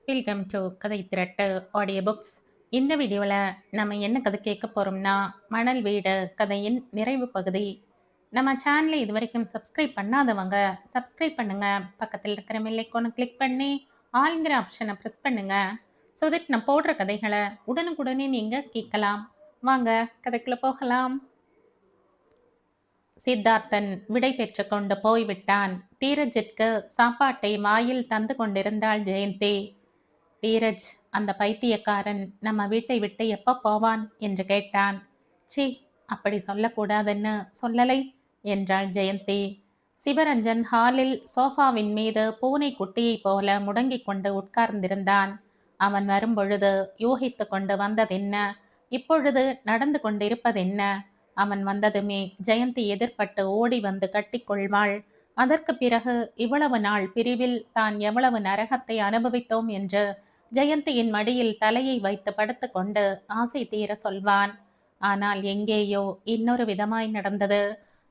Welcome to கதை திரட்டு audio books. இந்த வீடியோவில் நம்ம என்ன கதை கேட்க போகிறோம்னா, மணல் வீடு கதையின் நிறைவு பகுதி. நம்ம சேனலை இது வரைக்கும் சப்ஸ்கிரைப் பண்ணாதவங்க சப்ஸ்கிரைப் பண்ணுங்க. பக்கத்தில் இருக்கிற பெல் ஐகானை கிளிக் பண்ணி ஆல்ங்கிற ஆப்ஷனை ப்ரெஸ் பண்ணுங்க. ஸோ தட் நான் போடுற கதைகளை உடனுக்குடனே நீங்கள் கேட்கலாம். வாங்க கதைக்குள்ள போகலாம். சித்தார்த்தன் விடை பெற்று கொண்டு போய்விட்டான். தீரஜிற்கு சாப்பாட்டை வாயில் தந்து கொண்டிருந்தாள் ஜெயந்தி. தீரஜ், அந்த பைத்தியக்காரன் நம்ம வீட்டை விட்டு எப்போ போவான் என்று கேட்டான். சி, அப்படி சொல்லக்கூடாதுன்னு சொல்லலை என்றாள் ஜெயந்தி. சிவரஞ்சன் ஹாலில் சோஃபாவின் மீது பூனை குட்டியைப் போல முடங்கிக் கொண்டு உட்கார்ந்திருந்தான். அவன் வரும்பொழுது யூகித்து கொண்டு வந்ததென்ன, இப்பொழுது நடந்து கொண்டிருப்பதென்ன? அவன் வந்ததுமே ஜெயந்தி எதிர்பட்டு ஓடி வந்து கட்டிக்கொள்வாள். அதற்கு பிறகு இவ்வளவு நாள் பிரிவில் தான் எவ்வளவு நரகத்தை அனுபவித்தோம் என்று ஜெயந்தியின் மடியில் தலையை வைத்து படுத்துக்கொண்டு ஆசை தீர சொல்வான். ஆனால் எங்கேயோ இன்னொரு விதமாய் நடந்தது.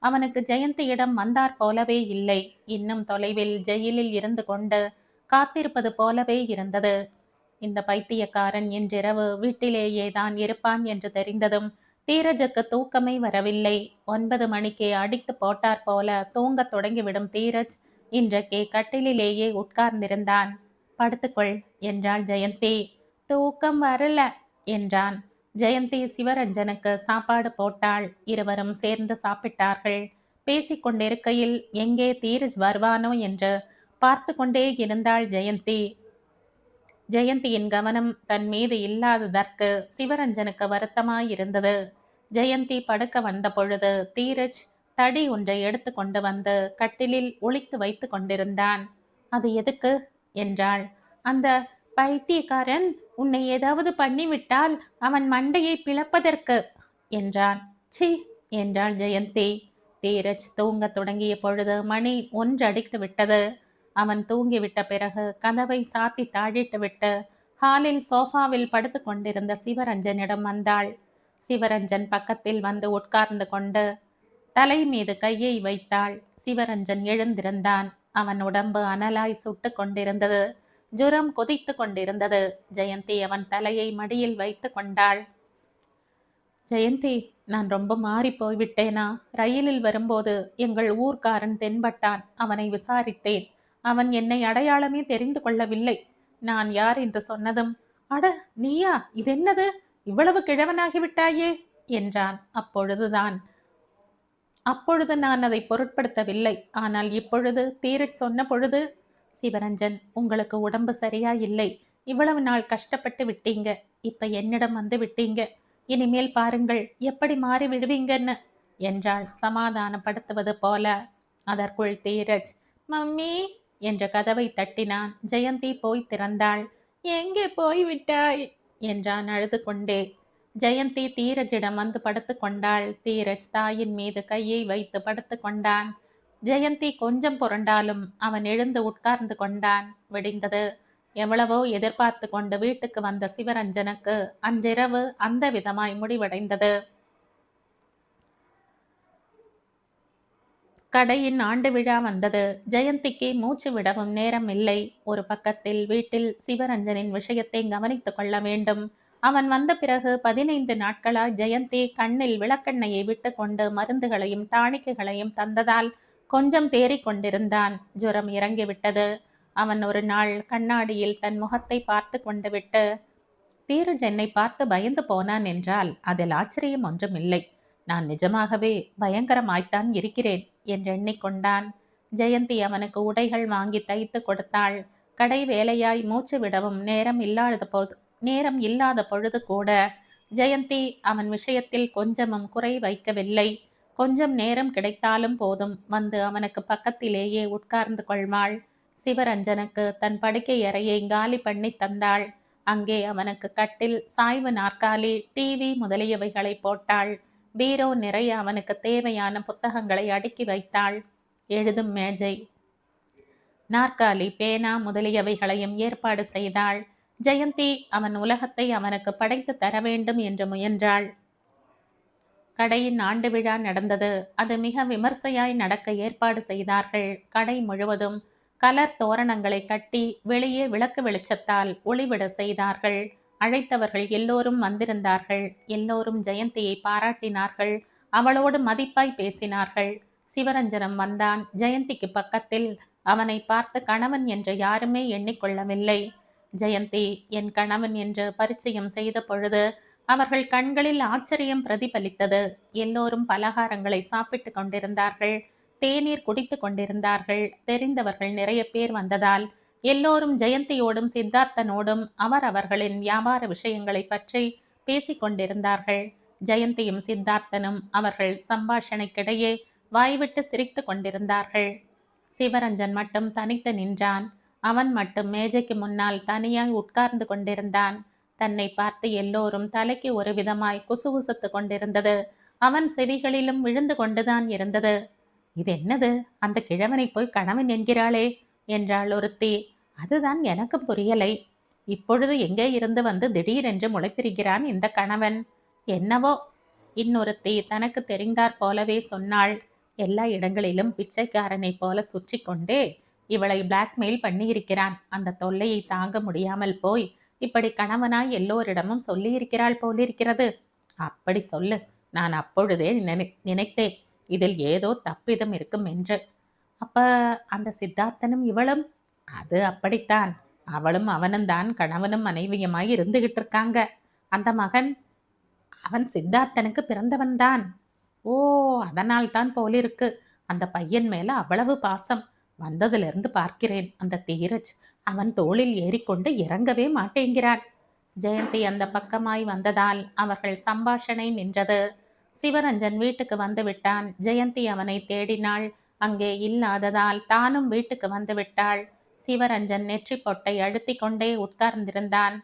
அவனுக்கு ஜெயந்தியிடம் வந்தார் போலவே இல்லை. இன்னும் தொலைவில் ஜெயிலில் இருந்து கொண்டு காத்திருப்பது போலவே இருந்தது. இந்த பைத்தியக்காரன் இன்றிரவு வீட்டிலேயே தான் இருப்பான் என்று தெரிந்ததும் தீரஜுக்கு தூக்கமே வரவில்லை. 9 மணிக்கே அடித்து போட்டார் போல தூங்கத் தொடங்கிவிடும் தீரஜ் இன்றைக்கே கட்டிலிலேயே உட்கார்ந்திருந்தான். படுத்துக்கொள் என்றாள் ஜெயந்தி. தூக்கம் வரல என்றான். ஜெயந்தி சிவரஞ்சனுக்கு சாப்பாடு போட்டாள். இருவரும் சேர்ந்து சாப்பிட்டார்கள். பேசிக்கொண்டிருக்கையில் எங்கே தீரஜ் வருவானோ என்று பார்த்து கொண்டே இருந்தாள் ஜெயந்தி. ஜெயந்தியின் கவனம் தன் மீது இல்லாததற்கு சிவரஞ்சனுக்கு வருத்தமாயிருந்தது. ஜெயந்தி படுக்க வந்த பொழுது தீரஜ் தடி ஒன்றை எடுத்து கொண்டு வந்து கட்டிலில் ஒளித்து வைத்து கொண்டிருந்தான். அது எதுக்கு என்றாள். அந்த பைத்தியக்காரன் உன்னை ஏதாவது பண்ணிவிட்டால் அவன் மண்டையை பிளப்பதற்கு என்றான். சி என்றாள் ஜெயந்தி. தீரஜ் தூங்க தொடங்கிய பொழுது மணி 1 அடித்து விட்டது. அவன் தூங்கிவிட்ட பிறகு கதவை சாத்தி தாழிட்டு விட்டு ஹாலில் சோஃபாவில் படுத்து கொண்டிருந்த சிவரஞ்சனிடம் வந்தாள். சிவரஞ்சன் பக்கத்தில் வந்து உட்கார்ந்து கொண்டு தலை மீது கையை வைத்தாள். சிவரஞ்சன் எழுந்திருந்தான். அவன் உடம்பு அனலாய் சுட்டு கொண்டிருந்தது. ஜுரம் கொதித்து கொண்டிருந்தது. ஜெயந்தி அவன் தலையை மடியில் வைத்து கொண்டாள். ஜெயந்தி, நான் ரொம்ப மாறி போய்விட்டேனா? ரயிலில் வரும்போது எங்கள் ஊர்க்காரன் தென்பட்டான். அவனை விசாரித்தேன். அவன் என்னை அடையாளமே தெரிந்து கொள்ளவில்லை. நான் யார் என்று சொன்னதும், அட நீயா, இதென்னது, இவ்வளவு கிழவனாகிவிட்டாயே என்றான். அப்பொழுது நான் அதை பொருட்படுத்தவில்லை. ஆனால் இப்பொழுது தீரச் சொன்ன பொழுது, சிவரஞ்சன், உங்களுக்கு உடம்பு சரியா இல்லை. இவ்வளவு நாள் கஷ்டப்பட்டு விட்டீங்க. இப்ப என்னிடம் வந்து விட்டீங்க. இனிமேல் பாருங்கள் எப்படி மாறி விடுவீங்கன்னு என்றாள் சமாதானப்படுத்துவது போல. அதற்குள் தீரஜ் மம்மி என்ற கதவை தட்டினான். ஜெயந்தி போய் திறந்தாள். எங்கே போய்விட்டாய் என்றான் அழுது கொண்டே. ஜெயந்தி தீரஜிடம் வந்து படுத்து கொண்டாள். தீரஜ் தாயின் மீது கையை வைத்து படுத்து கொண்டான். ஜெயந்தி கொஞ்சம் புரண்டாலும் அவன் எழுந்து உட்கார்ந்து கொண்டான். விடிந்தது. எவ்வளவோ எதிர்பார்த்து கொண்டு வீட்டுக்கு வந்த சிவரஞ்சனுக்கு அன்றிரவு அந்த விதமாய் முடிவடைந்தது. கடையின் ஆண்டு விழா வந்தது. ஜெயந்திக்கு மூச்சு விடவும் நேரம் இல்லை. ஒரு பக்கத்தில் வீட்டில் சிவரஞ்சனின் விஷயத்தை கவனித்துக் கொள்ள வேண்டும். அவன் வந்த பிறகு 15 நாட்களாய் ஜெயந்தி கண்ணில் விளக்கெண்ணையை விட்டு கொண்டு மருந்துகளையும் டானிக்குகளையும் தந்ததால் கொஞ்சம் தேறிக் கொண்டிருந்தான். ஜுரம் இறங்கிவிட்டது. அவன் ஒரு நாள் கண்ணாடியில் தன் முகத்தை பார்த்து கொண்டு விட்டு, தீரஜ் என்னை பார்த்து பயந்து போனான் என்றால் அதில் ஆச்சரியம் ஒன்றுமில்லை. நான் நிஜமாகவே பயங்கரமாய்த்தான் இருக்கிறேன் என்று எண்ணிக்கொண்டான். ஜெயந்தி அவனுக்கு உடைகள் வாங்கி தைத்து கொடுத்தாள். கடை வேலையாய் மூச்சு விடவும் நேரம் இல்லாத பொழுது கூட ஜெயந்தி அவன் விஷயத்தில் கொஞ்சமும் குறை வைக்கவில்லை. கொஞ்சம் நேரம் கிடைத்தாலும் போதும் வந்து அவனுக்கு பக்கத்திலேயே உட்கார்ந்து கொள்வாள். சிவரஞ்சனுக்கு தன் படுக்கை அறையை காலி பண்ணி தந்தாள். அங்கே அவனுக்கு கட்டில், சாய்வு நாற்காலி, டிவி முதலியவைகளை போட்டாள். பீரோ நிறைய அவனுக்கு தேவையான புத்தகங்களை அடுக்கி வைத்தாள். எழுதும் மேஜை, நாற்காலி, பேனா முதலியவைகளையும் ஏற்பாடு செய்தாள். ஜெயந்தி அவன் உலகத்தை அவனுக்கு படைத்து தர வேண்டும் என்று முயன்றாள். கடையின் ஆண்டு விழா நடந்தது. அது மிக விமர்சையாய் நடக்க ஏற்பாடு செய்தார்கள். கடை முழுவதும் கலர் தோரணங்களை கட்டி வெளியே விளக்கு வெளிச்சத்தால் ஒளிவிட செய்தார்கள். அழைத்தவர்கள் எல்லோரும் வந்திருந்தார்கள். எல்லோரும் ஜெயந்தியை பாராட்டினார்கள். அவளோடு மதிப்பாய் பேசினார்கள். சிவரஞ்சனம் வந்தான். ஜெயந்திக்கு பக்கத்தில். அவனை பார்த்து கணவன் என்று யாருமே எண்ணிக்கொள்ளவில்லை. ஜெயந்தி என் கணவன் என்று பரிச்சயம் செய்த பொழுது அவர்கள் கண்களில் ஆச்சரியம் பிரதிபலித்தது. எல்லோரும் பலகாரங்களை சாப்பிட்டு கொண்டிருந்தார்கள். தேநீர் குடித்து கொண்டிருந்தார்கள். தெரிந்தவர்கள் நிறைய பேர் வந்ததால் எல்லோரும் ஜெயந்தியோடும் சித்தார்த்தனோடும் அவர்களின் வியாபார விஷயங்களை பற்றி பேசிக்கொண்டிருந்தார்கள். ஜெயந்தியும் சித்தார்த்தனும் அவர்கள் சம்பாஷணைக்கிடையே வாய்விட்டு சிரித்து கொண்டிருந்தார்கள். சிவரஞ்சன் மட்டும் தனித்து நின்றான். அவன் மட்டும் மேஜைக்கு முன்னால் தனியாய் உட்கார்ந்து கொண்டிருந்தான். தன்னை பார்த்து எல்லோரும் தலைக்கு ஒரு விதமாய் குசுகுசுத்து கொண்டிருந்தது. அவன் செவிகளிலும் விழுந்து கொண்டுதான் இருந்தது. இது என்னது? அந்த கிழவனை போய் கணவன் என்கிறாளே என்றாள் ஒருத்தி. அதுதான் எனக்கு புரியலை. இப்பொழுது எங்கே இருந்து வந்து திடீரென்று முளைத்திருக்கிறான் இந்த கணவன். என்னவோ. இன்னொருத்தி தனக்கு தெரிந்தாற் போலவே சொன்னாள். எல்லா இடங்களிலும் பிச்சைக்காரனை போல சுற்றி கொண்டே இவளை பிளாக்மெயில் பண்ணியிருக்கிறான். அந்த தொல்லையை தாங்க முடியாமல் போய் இப்படி கணவனாய் எல்லோரிடமும் சொல்லியிருக்கிறாள் போலிருக்கிறது. அப்படி சொல்லு. நான் அப்பொழுதே நினைத்தேன் இதில் ஏதோ தப்பிதம் இருக்கும் என்று. அப்ப அந்த சித்தார்த்தனும் இவளும்? அது அப்படித்தான். அவளும் அவனும் தான் கணவனும் மனைவியுமாய் இருந்துகிட்டு இருக்காங்க. அந்த மகன் அவன் சித்தார்த்தனுக்கு பிறந்தவன்தான். ஓ, அதனால் தான் போலிருக்கு அந்த பையன் மேல அவ்வளவு பாசம். வந்ததிலிருந்து பார்க்கிறேன் அந்த தீரஜ் அவன் தோளில் ஏறிக்கொண்டு இறங்கவே மாட்டேங்கிறான். ஜெயந்தி அந்த பக்கமாய் வந்ததால் அவர்கள் சம்பாஷணை நின்றது. சிவரஞ்சன் வீட்டுக்கு வந்து விட்டான். ஜெயந்தி அவனை தேடினாள். அங்கே இல்லாததால் தானும் வீட்டுக்கு வந்து விட்டாள். சிவரஞ்சன் நெற்றி பொட்டை அழுத்தி கொண்டே உட்கார்ந்திருந்தான்.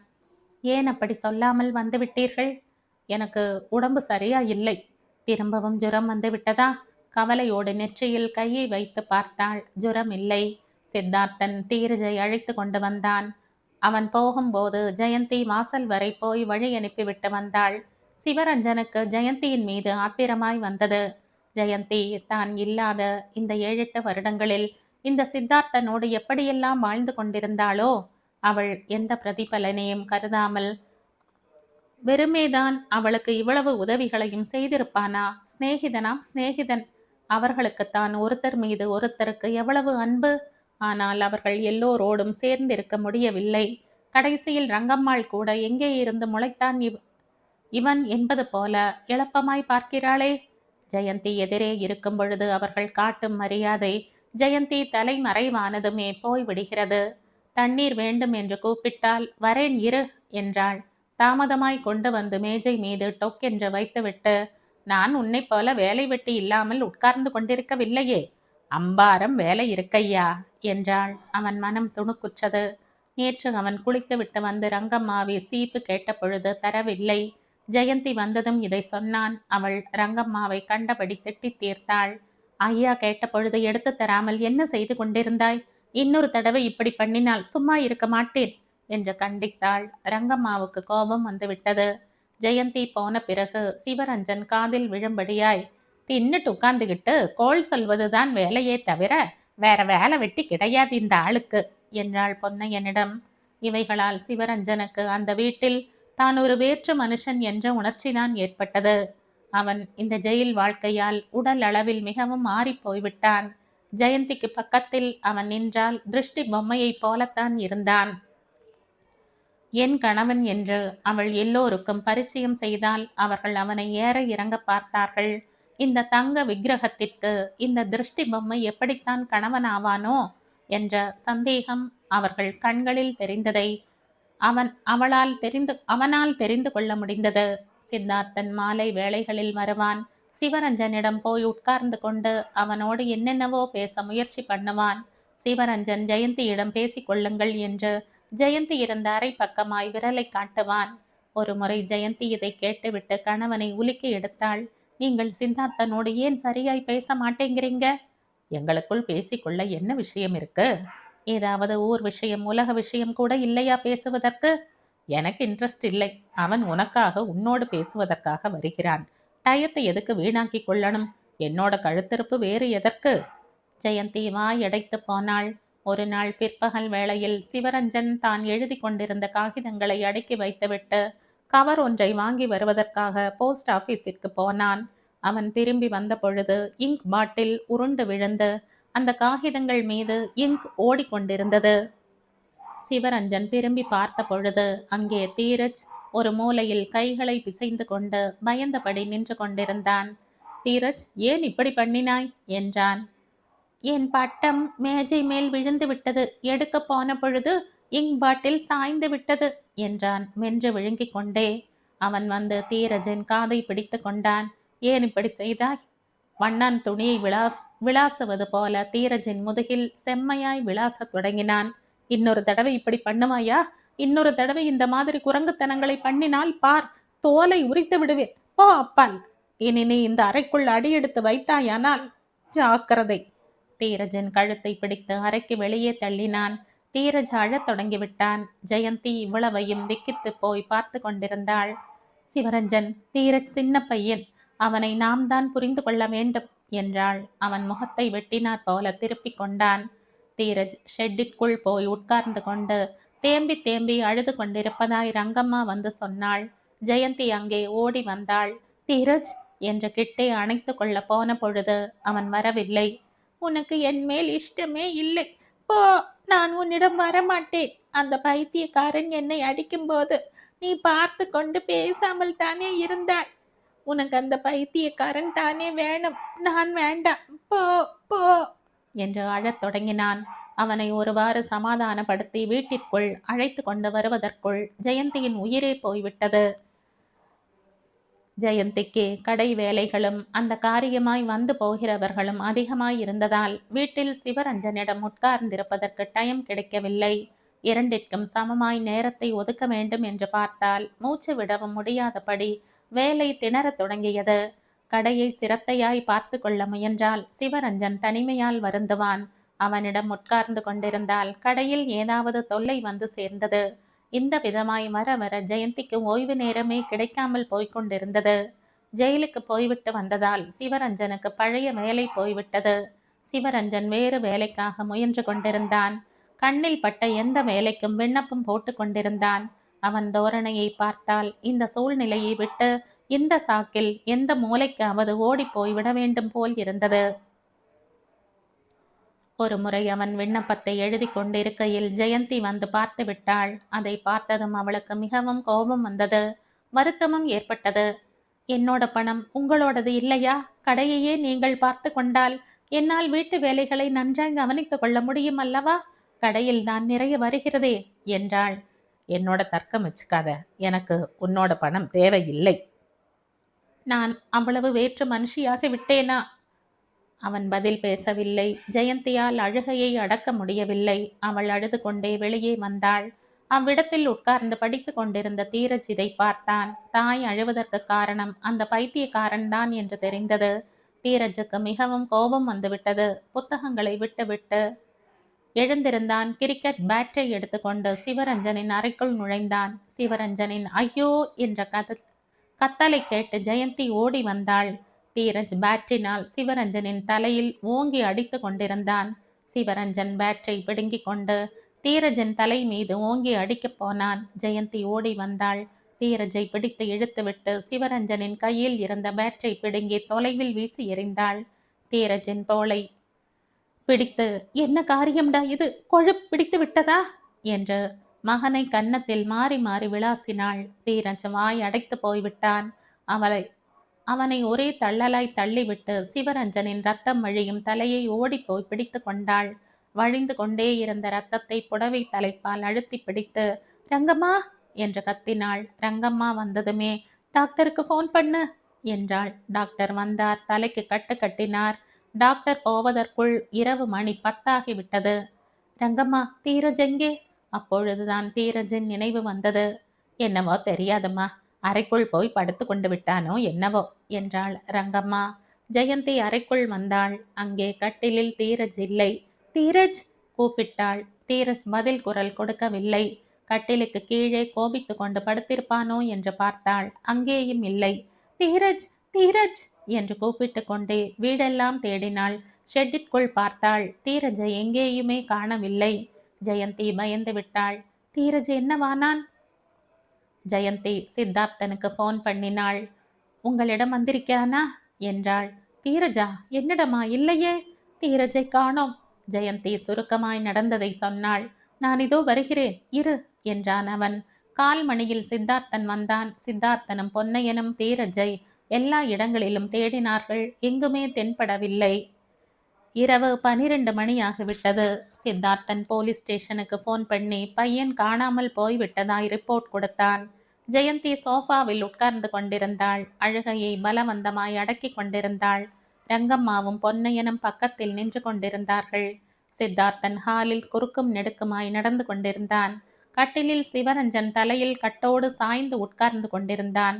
ஏன் அப்படி சொல்லாமல் வந்து விட்டீர்கள்? எனக்கு உடம்பு சரியா இல்லை. திரும்பவும் ஜுரம் வந்து விட்டதா? கவலையோடு நெற்றியில் கையை வைத்து பார்த்தாள். ஜுரம் இல்லை. சித்தார்த்தன் தீரஜை அழைத்து கொண்டு வந்தான். அவன் போகும்போது ஜெயந்தி வாசல் வரை போய் வழி அனுப்பிவிட்டு வந்தாள். சிவரஞ்சனுக்கு ஜெயந்தியின் மீது ஆத்திரமாய் வந்தது. ஜெயந்தி தான் இல்லாத இந்த 7-8 வருடங்களில் இந்த சித்தார்த்தனோடு எப்படியெல்லாம் வாழ்ந்து கொண்டிருந்தாளோ, அவள் எந்த பிரதிபலனையும் கருதாமல் வெறுமேதான் அவளுக்கு இவ்வளவு உதவிகளையும் செய்திருப்பானா? சிநேகிதனாம் சிநேகிதன். அவர்களுக்குத்தான் ஒருத்தர் மீது ஒருத்தருக்கு எவ்வளவு அன்பு. ஆனால் அவர்கள் எல்லோரோடும் சேர்ந்திருக்க முடியவில்லை. கடைசியில் ரங்கம்மாள் கூட எங்கே இருந்து முளைத்தான் இவன் என்பது போல எளப்பமாய் பார்க்கிறாளே. ஜெயந்தி எதிரே இருக்கும் பொழுது அவர்கள் காட்டும் மரியாதை ஜெயந்தி தலைமறைவானதுமே போய்விடுகிறது. தண்ணீர் வேண்டும் என்று கூப்பிட்டால் வரேன் இரு என்றாள். தாமதமாய் கொண்டு வந்து மேஜை மீது டொக்கென்று வைத்துவிட்டு, நான் உன்னை போல வேலை வெட்டி இல்லாமல் உட்கார்ந்து கொண்டிருக்கவில்லையே, அம்பாரம் வேலை இருக்கையா என்றாள். அவன் மனம் துணுக்குற்றது. நேற்று அவன் குளித்துவிட்டு வந்து ரங்கம்மாவை சீப்பு கேட்ட பொழுது தரவில்லை. ஜெயந்தி வந்ததும் இதை சொன்னான். அவள் ரங்கம்மாவை கண்டபடி திட்டி தீர்த்தாள். ஐயா கேட்ட பொழுது எடுத்து தராமல் என்ன செய்து கொண்டிருந்தாய்? இன்னொரு தடவை இப்படி பண்ணினால் சும்மா இருக்க மாட்டேன் என்று கண்டித்தாள். ரங்கம்மாவுக்கு கோபம் வந்துவிட்டது. ஜெயந்தி போன பிறகு சிவரஞ்சன் காதில் விழும்படியாய், தின்னுட்டு உட்கார்ந்துகிட்டு கோள் சொல்வதுதான் வேலையே தவிர வேற வேலை வெட்டி கிடையாது இந்த ஆளுக்கு என்றாள் பொன்னையனிடம். இவைகளால் சிவரஞ்சனுக்கு அந்த வீட்டில் தான் ஒரு வேற்று மனுஷன் என்ற உணர்ச்சிதான் ஏற்பட்டது. அவன் இந்த ஜெயில் வாழ்க்கையால் உடல் அளவில் மிகவும் மாறி போய்விட்டான். ஜெயந்திக்கு பக்கத்தில் அவன் நின்றால் திருஷ்டி பொம்மையைப் போலத்தான் இருந்தான். என் கணவன் என்று அவள் எல்லோருக்கும் பரிச்சயம் செய்தால் அவர்கள் அவனை ஏற இறங்க பார்த்தார்கள். இந்த தங்க விக்கிரகத்திற்கு இந்த திருஷ்டி பொம்மை எப்படித்தான் கணவன் ஆவானோ என்ற சந்தேகம் அவர்கள் கண்களில் தெரிந்ததை அவனால் தெரிந்து கொள்ள முடிந்தது. சித்தார்த்தன் மாலை வேளைகளில் வருவான். சிவரஞ்சனிடம் போய் உட்கார்ந்து கொண்டு அவனோடு என்னென்னவோ பேச முயற்சி பண்ணுவான். சிவரஞ்சன் ஜெயந்தியிடம் பேசிக்கொள்ளுங்கள் என்று ஜெயந்தி இருந்த அரை பக்கமாய் விரலை காட்டுவான். ஒரு முறை ஜெயந்தி இதை கேட்டுவிட்டு கணவனை உலுக்கி எடுத்தாள். நீங்கள் சித்தார்த்தனோடு ஏன் சரியாய் பேச மாட்டேங்கிறீங்க? எங்களுக்குள் பேசிக்கொள்ள என்ன விஷயம் இருக்கு? ஏதாவது ஊர் விஷயம் உலக விஷயம் கூட இல்லையா பேசுவதற்கு? எனக்கு இன்ட்ரெஸ்ட் இல்லை. அவன் உனக்காக உன்னோடு பேசுவதற்காக வருகிறான். டயத்தை எதுக்கு வீணாக்கி கொள்ளணும்? என்னோட கழுத்திருப்பு வேறு எதற்கு? ஜெயந்தி வாய் அடைத்து போனாள். ஒரு நாள் பிற்பகல் வேளையில் சிவரஞ்சன் தான் எழுதி கொண்டிருந்த காகிதங்களை அடுக்கி வைத்துவிட்டு கவர் ஒன்றை வாங்கி வருவதற்காக போஸ்ட் ஆபீஸிற்கு போனான். அவன் திரும்பி வந்த பொழுது இங்க் பாட்டில் உருண்டு விழுந்து அந்த காகிதங்கள் மீது இங்க் ஓடிக்கொண்டிருந்தது. சிவரஞ்சன் திரும்பி பார்த்த பொழுது அங்கே தீரஜ் ஒரு மூலையில் கைகளை பிசைந்து கொண்டு பயந்தபடி நின்று கொண்டிருந்தான். தீரஜ், ஏன் இப்படி பண்ணினாய் என்றான். என் பட்டம் மேஜை மேல் விழுந்து விட்டது. எடுக்க போன பொழுது இங்க் பாட்டில் சாய்ந்து விட்டது என்றான் மென்று விழுங்கிக் கொண்டே. அவன் வந்து தீரஜின் காதை பிடித்து கொண்டான். ஏன் இப்படி செய்தாய்? வண்ணான் துணியை விளாசுவது போல தீரஜின் முதுகில் செம்மையாய் விளாசத் தொடங்கினான். இன்னொரு தடவை இப்படி பண்ணுவாயா? இன்னொரு தடவை இந்த மாதிரி குரங்குத்தனங்களை பண்ணினால் பார், தோலை உரித்து விடுவேன். போ அப்பால். இனி நீ இந்த அறைக்குள் அடியெடுத்து வைத்தாயானால் ஜாக்கிரதை. தீரஜின் கழுத்தை பிடித்து அறைக்கு வெளியே தள்ளினான். தீரஜ் அழத் தொடங்கிவிட்டான். ஜெயந்தி இவ்வளவையும் விக்கித்து போய் பார்த்து கொண்டிருந்தாள். சிவரஞ்சன், தீரஜ் சின்ன பையன், அவனை நாம் தான் புரிந்து கொள்ள வேண்டும் என்றாள். அவன் முகத்தை வெட்டினார் போல திருப்பிக் கொண்டான். தீரஜ் ஷெட்டிற்குள் போய் உட்கார்ந்து கொண்டு தேம்பி தேம்பி அழுது கொண்டிருப்பதாய் ரங்கம்மா வந்து சொன்னாள். ஜெயந்தி அங்கே ஓடி வந்தாள். தீரஜ் என்று கிட்டே அணைத்து கொள்ள போன பொழுது அவன் வரவில்லை. உனக்கு என் மேல் இஷ்டமே இல்லை, போ, நான் உன்னிடம் வரமாட்டேன். அந்த பைத்தியக்காரன் என்னை அடிக்கும்போது நீ பார்த்து கொண்டு பேசாமல் தானே இருந்தாய். உனக்கு அந்த பைத்தியக்காரன் தானே வேணும், நான் வேண்டாம், போ போ என்று அழத் தொடங்கினான். அவனை ஒருவாறு சமாதானப்படுத்தி வீட்டிற்குள் அழைத்து கொண்டு வருவதற்குள் ஜெயந்தியின் உயிரே போய்விட்டது. ஜெயந்திக்கு கடை வேலைகளும் அந்த காரியமாய் வந்து போகிறவர்களும் அதிகமாய் இருந்ததால் வீட்டில் சிவரஞ்சனிடம் உட்கார்ந்திருப்பதற்கு டைம் கிடைக்கவில்லை. இரண்டிற்கும் சமமாய் நேரத்தை ஒதுக்க வேண்டும் என்று பார்த்தால் மூச்சு விடவும் முடியாதபடி வேலை திணறத் தொடங்கியது. கடையை சிரத்தையாய் பார்த்து கொள்ள முயன்றால் சிவரஞ்சன் தனிமையால் வருந்துவான். அவனிடம் உட்கார்ந்து கொண்டிருந்தால் கடையில் ஏதாவது தொல்லை வந்து சேர்ந்தது. இந்த விதமாய் வர வர ஜெயந்திக்கு ஓய்வு நேரமே கிடைக்காமல் போய்கொண்டிருந்தது. ஜெயிலுக்கு போய்விட்டு வந்ததால் சிவரஞ்சனுக்கு பழைய வேலை போய்விட்டது. சிவரஞ்சன் வேறு வேலைக்காக முயன்று கொண்டிருந்தான். கண்ணில் பட்ட எந்த வேலைக்கும் விண்ணப்பம் போட்டு கொண்டிருந்தான். அவன் தோரணையை பார்த்தால் இந்த சூழ்நிலையை விட்டு இந்த சாக்கில் எந்த மூலைக்காவது ஓடி போய்விட வேண்டும் போல் இருந்தது. ஒரு முறை அவன் விண்ணப்பத்தை எழுதி கொண்டிருக்கையில் ஜெயந்தி வந்து பார்த்து விட்டாள். அதை பார்த்ததும் அவளுக்கு மிகவும் கோபம் வந்தது, வருத்தமும் ஏற்பட்டது. என்னோட பணம் உங்களோடது இல்லையா? கடையையே நீங்கள் பார்த்து கொண்டால் என்னால் வீட்டு வேலைகளை நன்றாய் கவனித்துக் கொள்ள முடியும் அல்லவா? கடையில் தான் நிறைய வருகிறதே என்றாள். என்னோட தர்க்கம் வச்சுக்காத, எனக்கு உன்னோட பணம் தேவையில்லை. நான் அவ்வளவு வேற்று மனுஷியாக விட்டேனா? அவன் பதில் பேசவில்லை. ஜெயந்தியால் அழுகையை அடக்க முடியவில்லை. அவள் அழுது கொண்டே வெளியே வந்தாள். அவ்விடத்தில் உட்கார்ந்து படித்து கொண்டிருந்த தீரஜ் இதை பார்த்தான். தாய் அழுவதற்கு காரணம் அந்த பைத்தியக்காரன் தான் என்று தெரிந்தது. தீரஜுக்கு மிகவும் கோபம் வந்துவிட்டது. புத்தகங்களை விட்டுவிட்டு எழுந்திருந்தான். கிரிக்கெட் பேட்டை எடுத்துக்கொண்டு சிவரஞ்சனின் அறைக்குள் நுழைந்தான். சிவரஞ்சனின் ஐயோ என்ற கத்தலை கேட்டு ஜெயந்தி ஓடி வந்தாள். தீரஜ் பேட்டினால் சிவரஞ்சனின் தலையில் ஓங்கி அடித்து கொண்டிருந்தான். சிவரஞ்சன் பேட்டை பிடுங்கிக் கொண்டு தீரஜின் தலை மீது ஓங்கி அடிக்கப் போனான். ஜெயந்தி ஓடி வந்தாள். தீரஜை பிடித்து இழுத்துவிட்டு சிவரஞ்சனின் கையில் இருந்த பேட்டை பிடுங்கி தொலைவில் வீசி எறிந்தாள். தீரஜின் தோளை பிடித்து, என்ன காரியம்டா இது, கொழுப்பு பிடித்து விட்டதா என்று மகனை கன்னத்தில் மாறி மாறி விளாசினாள். தீரஜ் வாய் அடைத்து போய்விட்டான். அவனை ஒரே தள்ளலாய் தள்ளிவிட்டு சிவரஞ்சனின் ரத்தம் வழியும் தலையை ஓடிப்போய் பிடித்து கொண்டாள். வழிந்து கொண்டே இருந்த ரத்தத்தை புடவை தலைப்பால் அழுத்தி பிடித்து ரங்கம்மா என்று கத்தினாள். ரங்கம்மா வந்ததுமே டாக்டருக்கு ஃபோன் பண்ணு என்றாள். டாக்டர் வந்தார். தலைக்கு கட்டு கட்டினார். டாக்டர் போவதற்குள் இரவு மணி 10 ஆகிவிட்டது. ரங்கம்மா, தீரஜ் எங்கே? அப்பொழுதுதான் தீரஜின் நினைவு வந்தது. என்னவோ தெரியாதம்மா, அறைக்குள் போய் படுத்து கொண்டு விட்டானோ என்னவோ என்றாள் ரங்கம்மா. ஜெயந்தி அறைக்குள் வந்தாள். அங்கே கட்டிலில் தீரஜ் இல்லை. தீரஜ் கூப்பிட்டாள். தீரஜ் பதில் குரல் கொடுக்கவில்லை. கட்டிலுக்கு கீழே கோபித்து கொண்டு படுத்திருப்பானோ என்று பார்த்தாள். அங்கேயும் இல்லை. தீரஜ், தீரஜ் என்று கூப்பிட்டு கொண்டே வீடெல்லாம் தேடினாள். ஷெட்டிற்குள் பார்த்தாள். தீரஜை எங்கேயுமே காணவில்லை. ஜெயந்தி பயந்து விட்டாள். தீரஜ் என்னவானான்? ஜெயந்தி சித்தார்த்தனுக்கு போன் பண்ணினாள். உங்களிடம் வந்திருக்கிறானா என்றாள். தீரஜா? என்னிடமா? இல்லையே, தீரஜை காணோம். ஜெயந்தி சுருக்கமாய் நடந்ததை சொன்னாள். நான் இதோ வருகிறேன், இரு என்றான் அவன். கால் மணியில் சித்தார்த்தன் வந்தான். சித்தார்த்தனும் பொன்னையனும் தீரஜை எல்லா இடங்களிலும் தேடினார்கள். எங்குமே தென்படவில்லை. இரவு 12 மணி ஆகிவிட்டது. சித்தார்த்தன் போலீஸ் ஸ்டேஷனுக்கு போன் பண்ணி பையன் காணாமல் போய்விட்டதாய் ரிப்போர்ட் கொடுத்தான். ஜெயந்தி சோஃபாவில் உட்கார்ந்து கொண்டிருந்தாள். அழுகையை பலவந்தமாய் அடக்கி கொண்டிருந்தாள். ரங்கம்மாவும் பொன்னையனும் பக்கத்தில் நின்று கொண்டிருந்தார்கள். சித்தார்த்தன் ஹாலில் குறுக்கும் நெடுக்குமாய் நடந்து கொண்டிருந்தான். கட்டிலில் சிவரஞ்சன் தலையில் கட்டோடு சாய்ந்து உட்கார்ந்து கொண்டிருந்தான்.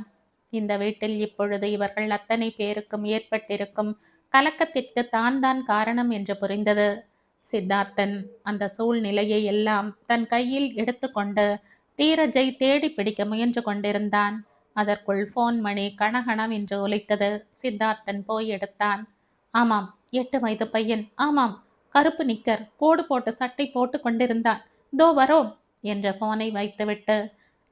இந்த வீட்டில் இப்பொழுது இவர்கள் அத்தனை பேருக்கும் ஏற்பட்டிருக்கும் கலக்கத்திற்கு தான் காரணம் என்று புரிந்தது. சித்தார்த்தன் அந்த சூழ்நிலையை எல்லாம் தன் கையில் எடுத்துக்கொண்டு தீரஜை தேடி பிடிக்க முயன்று கொண்டிருந்தான். அதற்குள் போன் மணி கணகணவென்று ஒலித்தது. சித்தார்த்தன் போய் எடுத்தான். ஆமாம், 8 வயது பையன். ஆமாம், கருப்பு நிக்கர், கோடு போட்டு சட்டை போட்டு கொண்டிருந்தான். தோ வரோம் என்ற போனை வைத்துவிட்டு,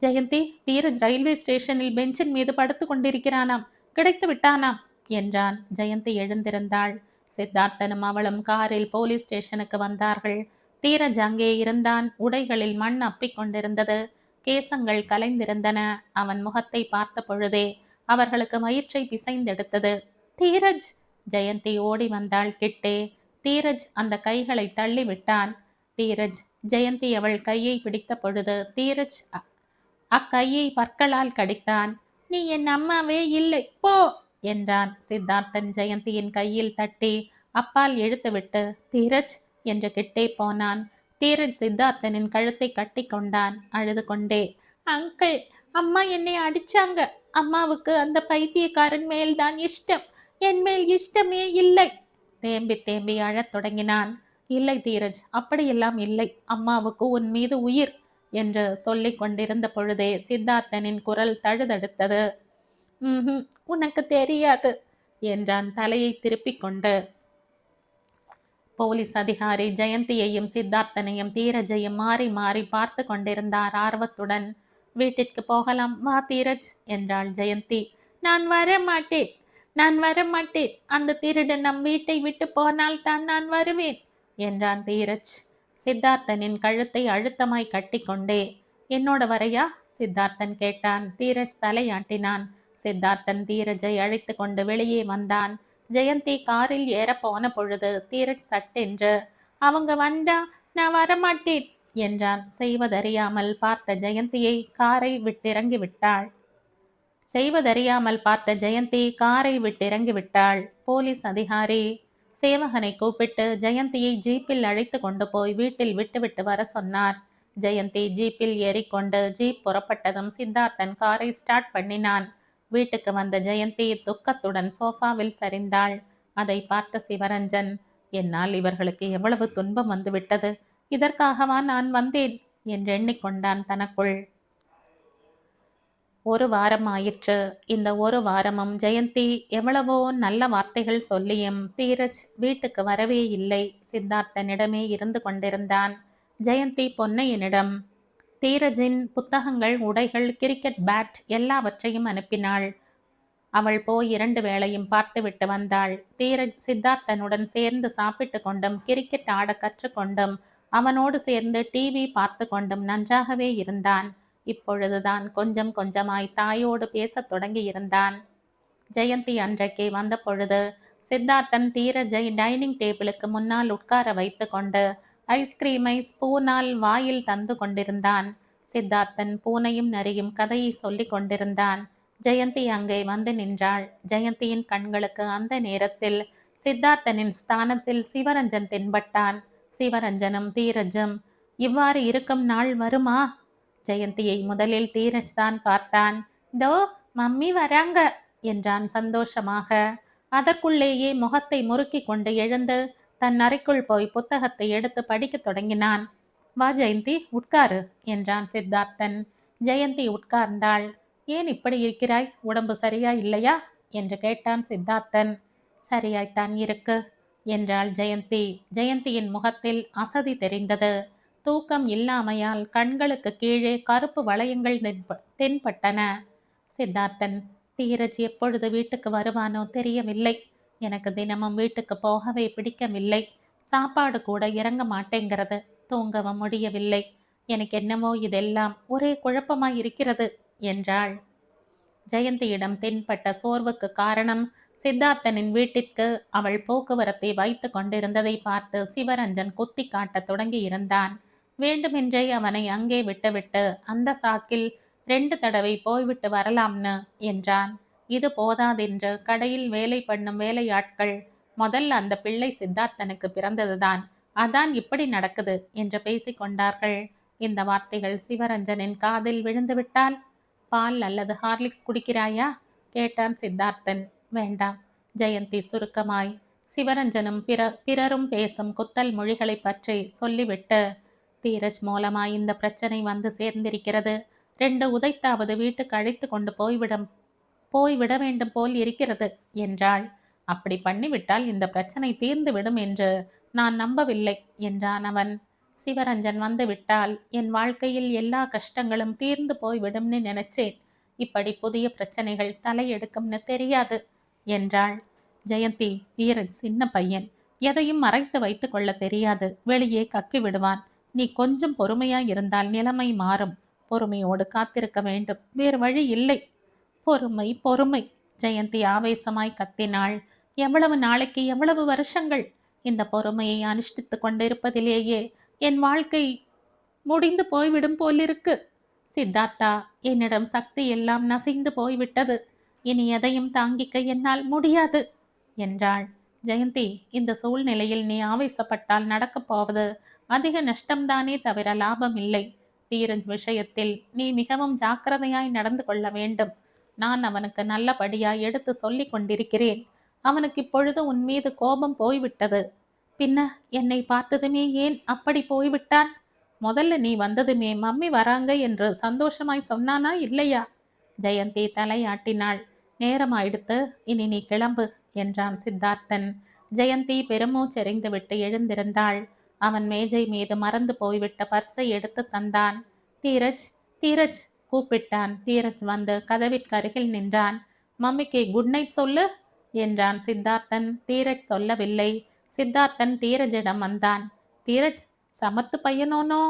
ஜெயந்தி, தீரஜ் ரயில்வே ஸ்டேஷனில் பெஞ்சின் மீது படுத்து கொண்டிருக்கிறானாம், கிடைத்து விட்டானாம் என்றான். ஜெயந்தி எழுந்திருந்தாள். சித்தார்த்தனும் அவளும் காரில் போலீஸ் ஸ்டேஷனுக்கு வந்தார்கள். தீரஜ் அங்கே இருந்தான். உடைகளில் மண் அப்பிக் கொண்டிருந்தது. கேசங்கள் கலைந்திருந்தன. அவன் முகத்தை பார்த்த பொழுதே அவர்களுக்கு வயிற்றை பிசைந்தெடுத்தது. தீரஜ்! ஜெயந்தி ஓடி வந்தாள் கிட்டே. தீரஜ் அந்த கைகளை தள்ளி விட்டான். தீரஜ்! ஜெயந்தி அவள் கையை பிடித்த பொழுது தீரஜ் அக்கையை பற்களால் கடித்தான். நீ என் அம்மாவே இல்லை, போ என்றான். சித்தார்த்தன் ஜெயந்தியின் கையில் தட்டி அப்பால் இழுத்துவிட்டு தீரஜ் என்று கிட்டே போனான். தீரஜ் சித்தார்த்தனின் கழுத்தை கட்டி கொண்டான். அழுது கொண்டே, அங்கிள், அம்மா என்னை அடிச்சாங்க. அம்மாவுக்கு அந்த பைத்தியக்காரன் மேல்தான் இஷ்டம், என் மேல் இஷ்டமே இல்லை. தேம்பி தேம்பி அழத் தொடங்கினான். இல்லை தீரஜ், அப்படியெல்லாம் இல்லை. அம்மாவுக்கு உன் மீது உயிர் என்று சொல்லிக் கொண்டிருந்த பொழுதே சித்தார்த்தனின் குரல் தழுதடுத்தது. உனக்கு தெரியாது என்றான் தலையை திருப்பிக் கொண்டு. போலீஸ் அதிகாரி ஜெயந்தியையும் சித்தார்த்தனையும் தீரஜையும் மாறி மாறி பார்த்து கொண்டிருந்தார் ஆர்வத்துடன். வீட்டிற்கு போகலாம், வா தீரஜ் என்றாள் ஜெயந்தி. நான் வர மாட்டேன், நான் வர மாட்டேன். அந்த திருடன் நம் வீட்டை விட்டு போனால் தான் நான் வருவேன் என்றான் தீரஜ். சித்தார்த்தனின் கழுத்தை அழுத்தமாய் கட்டி கொண்டே. என்னோட வரையா? சித்தார்த்தன் கேட்டான். தீரஜ் தலையாட்டினான். சித்தார்த்தன் தீரஜை அழைத்து கொண்டு வெளியே வந்தான். ஜெயந்தி காரில் ஏற போன பொழுது தீரஜ் சட்டென்று, அவங்க வந்தா நான் வரமாட்டேன் என்றான். செய்வதறியாமல் பார்த்த ஜெயந்தியை காரை விட்டிறங்கி விட்டாள். போலீஸ் அதிகாரி சேவகனை கூப்பிட்டு ஜெயந்தியை ஜீப்பில் அழைத்து கொண்டு போய் வீட்டில் விட்டுவிட்டு வர சொன்னார். ஜெயந்தி ஜீப்பில் ஏறிக்கொண்டு ஜீப் புறப்பட்டதும் சித்தார்த்தன் காரை ஸ்டார்ட் பண்ணினான். வீட்டுக்கு வந்த ஜெயந்தி துக்கத்துடன் சோஃபாவில் சரிந்தாள். அதை பார்த்த சிவரஞ்சன், என்னால் இவர்களுக்கு எவ்வளவு துன்பம் வந்துவிட்டது, இதற்காகவா நான் வந்தேன் என்று எண்ணிக்கொண்டான் தனக்குள். 1 வாரம் ஆயிற்று. இந்த 1 வாரமும் ஜெயந்தி எவ்வளவோ நல்ல வார்த்தைகள் சொல்லியும் தீரஜ் வீட்டுக்கு வரவே இல்லை. சித்தார்த்தனிடமே இருந்து கொண்டிருந்தான். ஜெயந்தி பொன்னையனிடம் தீரஜின் புத்தகங்கள், உடைகள், கிரிக்கெட் பேட் எல்லாவற்றையும் அனுப்பினாள். அவள் போய் 2 வேளையும் பார்த்துவிட்டு வந்தாள். தீரஜ் சித்தார்த்தனுடன் சேர்ந்து சாப்பிட்டு கொண்டும் கிரிக்கெட் ஆட கற்றுக்கொண்டும் அவனோடு சேர்ந்து டிவி பார்த்து கொண்டும் நன்றாகவே இருந்தான். இப்பொழுதுதான் கொஞ்சம் கொஞ்சமாய் தாயோடு பேசத் தொடங்கி இருந்தான். ஜெயந்தி அன்றைக்கு வந்த பொழுது சித்தார்த்தன் தீரஜை டைனிங் டேபிளுக்கு முன்னால் உட்கார வைத்து கொண்டு ஐஸ்கிரீமை ஸ்பூனால் வாயில் தந்து கொண்டிருந்தான். சித்தார்த்தன் பூனையும் நரியும் கதையை சொல்லி கொண்டிருந்தான். ஜெயந்தி அங்கே வந்து நின்றாள். ஜெயந்தியின் கண்களுக்கு அந்த நேரத்தில் சித்தார்த்தனின் ஸ்தானத்தில் சிவரஞ்சன் தென்பட்டான். சிவரஞ்சனும் தீரஜும் இவ்வாறு இருக்கும் நாள் வருமா? ஜெயந்தியை முதலில் தீரஜ் தான் பார்த்தான். தோ மம்மி வராங்க என்றான் சந்தோஷமாக. அதற்குள்ளேயே முகத்தை முறுக்கி கொண்டு எழுந்து தன் அறைக்குள் போய் புத்தகத்தை எடுத்து படிக்கத் தொடங்கினான். வா ஜெயந்தி, உட்காரு என்றான் சித்தார்த்தன். ஜெயந்தி உட்கார்ந்தாள். ஏன் இப்படி இருக்கிறாய், உடம்பு சரியா இல்லையா என்று கேட்டான் சித்தார்த்தன். சரியாய்த்தான் இருக்கு. என்றாள் ஜெயந்தி. ஜெயந்தியின் முகத்தில் அசதி தெரிந்தது. தூக்கம் இல்லாமையால் கண்களுக்கு கீழே கருப்பு வளையங்கள் தென்பட்டன. சித்தார்த்தன், தீரஜ் எப்பொழுது வீட்டுக்கு வருவானோ தெரியவில்லை. எனக்கு தினமும் வீட்டுக்கு போகவே பிடிக்கவில்லை. சாப்பாடு கூட இறங்க மாட்டேங்கிறது. தூங்கவும் முடியவில்லை. எனக்கு என்னமோ இதெல்லாம் ஒரே குழப்பமாய் இருக்கிறது என்றாள். ஜெயந்தியிடம் தென்பட்ட சோர்வுக்கு காரணம் சித்தார்த்தனின் வீட்டிற்கு அவள் போக்குவரத்தை வைத்து கொண்டிருந்ததை பார்த்து சிவரஞ்சன் குத்தி காட்டத் தொடங்கி இருந்தான். வேண்டுமென்றே அவனை அங்கே விட்டுவிட்டு அந்த சாக்கில் 2 தடவை போய்விட்டு வரலாம்னு என்றான். இது போதாதென்று கடையில் வேலை பண்ணும் வேலையாட்கள், முதல்ல அந்த பிள்ளை சித்தார்த்தனுக்கு பிறந்ததுதான், அதான் இப்படி நடக்குது என்று பேசிக்கொண்டார்கள். இந்த வார்த்தைகள் சிவரஞ்சனின் காதில் விழுந்துவிட்டால், பால் அல்லது ஹார்லிக்ஸ் குடிக்கிறாயா கேட்டான் சித்தார்த்தன். வேண்டாம். ஜெயந்தி சுருக்கமாய் சிவரஞ்சனும் பிறரும் பேசும் குத்தல் மொழிகளை பற்றி சொல்லிவிட்டு, தீரஜ் மூலமாய் இந்த பிரச்சனை வந்து சேர்ந்திருக்கிறது. 2 உதைத்தாவது வீட்டுக்கு அழைத்து கொண்டு போய்விட வேண்டும் போல் இருக்கிறது என்றாள். அப்படி பண்ணிவிட்டால் இந்த பிரச்சனை தீர்ந்து விடும் என்று நான் நம்பவில்லை என்றான் அவன். சிவரஞ்சன் வந்து விட்டால் என் வாழ்க்கையில் எல்லா கஷ்டங்களும் தீர்ந்து போய்விடும்னு நினைச்சேன். இப்படி புதிய பிரச்சனைகள் தலையெடுக்கும்னு தெரியாது என்றாள். ஜெயந்தி, தீரஜ் சின்ன பையன், எதையும் மறைத்து வைத்து கொள்ள தெரியாது, வெளியே கக்கி விடுவான். நீ கொஞ்சம் பொறுமையாய் இருந்தால் நிலைமை மாறும். பொறுமையோடு காத்திருக்க வேண்டும், வேறு வழி இல்லை. பொறுமை பொறுமை, ஜெயந்தி ஆவேசமாய் கத்தினாள். எவ்வளவு நாளைக்கு, எவ்வளவு வருஷங்கள் இந்த பொறுமையை அனுஷ்டித்து கொண்டிருப்பதிலேயே என் வாழ்க்கை முடிந்து போய்விடும் போலிருக்கு. சித்தார்த்தா, என்னிடம் சக்தி எல்லாம் நசிந்து போய்விட்டது. இனி எதையும் தாங்கிக்க என்னால் முடியாது என்றாள். ஜெயந்தி, இந்த சூழ்நிலையில் நீ ஆவேசப்பட்டால் நடக்கப் போவது அதிக நஷ்டம்தானே தவிர லாபம் இல்லை. தீரஜ் விஷயத்தில் நீ மிகவும் ஜாக்கிரதையாய் நடந்து கொள்ள வேண்டும். நான் அவனுக்கு நல்லபடியாய் எடுத்து சொல்லிக் கொண்டிருக்கிறேன். அவனுக்கு இப்பொழுது உன் மீது கோபம் போய்விட்டது. பின்ன என்னை பார்த்ததுமே ஏன் அப்படி போய்விட்டான்? முதல்ல நீ வந்ததுமே மம்மி வராங்க என்று சந்தோஷமாய் சொன்னானா இல்லையா? ஜெயந்தி தலையாட்டினாள். நேரமாயிடுத்து, இனி நீ கிளம்பு என்றான் சித்தார்த்தன். ஜெயந்தி பெருமூச்செறிந்து விட்டு எழுந்திருந்தாள். அவன் மேஜை மீது மறந்து போய்விட்ட பர்ஸை எடுத்து தந்தான். தீரஜ், தீரஜ் கூப்பிட்டான். தீரஜ் வந்து கதவிற்கு அருகில் நின்றான். மம்மிக்கு குட் நைட் சொல்லு என்றான் சித்தார்த்தன். தீரஜ் சொல்லவில்லை. சித்தார்த்தன் தீரஜிடம் வந்தான். தீரஜ், சமத்து பையனோனோ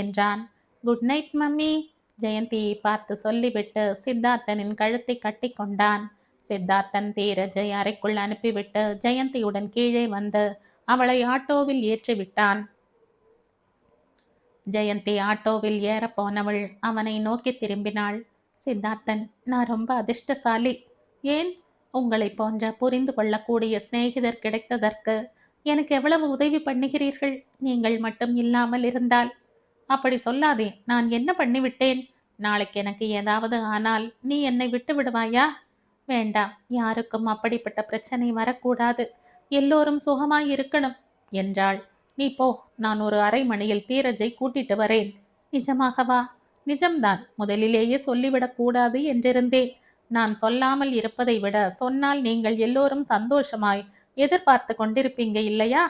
என்றான். குட் நைட் மம்மி, ஜெயந்தியை பார்த்து சொல்லிவிட்டு சித்தார்த்தனின் கழுத்தை கட்டி கொண்டான். சித்தார்த்தன் தீரஜை அறைக்குள் அனுப்பிவிட்டு ஜெயந்தியுடன் கீழே வந்து அவளை ஆட்டோவில் ஏற்றிவிட்டான். ஜெயந்தி ஆட்டோவில் ஏற போனவள் அவனை நோக்கி திரும்பினாள். சித்தார்த்தன், நான் ரொம்ப அதிர்ஷ்டசாலி. ஏன்? உங்களை போன்ற புரிந்து கொள்ளக்கூடிய சிநேகிதர் கிடைத்ததற்கு எனக்கு எவ்வளவு உதவி பண்ணுகிறீர்கள். நீங்கள் மட்டும் இல்லாமல் இருந்தால். அப்படி சொல்லாதே. நான் என்ன பண்ணிவிட்டேன்? நாளைக்கு எனக்கு ஏதாவது ஆனால் நீ என்னை விட்டு விடுவாயா? வேண்டாம், யாருக்கும் அப்படிப்பட்ட பிரச்சனை வரக்கூடாது. எல்லோரும் சுகமாய் இருக்கணும் என்றாள். நீ போ, நான் ஒரு அரை மணியில் தீரஜை கூட்டிட்டு வரேன். நிஜமாகவா? நிஜம்தான். முதலிலேயே சொல்லிவிடக் கூடாது என்றிருந்தேன். நான் சொல்லாமல் இருப்பதை விட சொன்னால் நீங்கள் எல்லோரும் சந்தோஷமாய் எதிர்பார்த்து கொண்டிருப்பீங்க இல்லையா?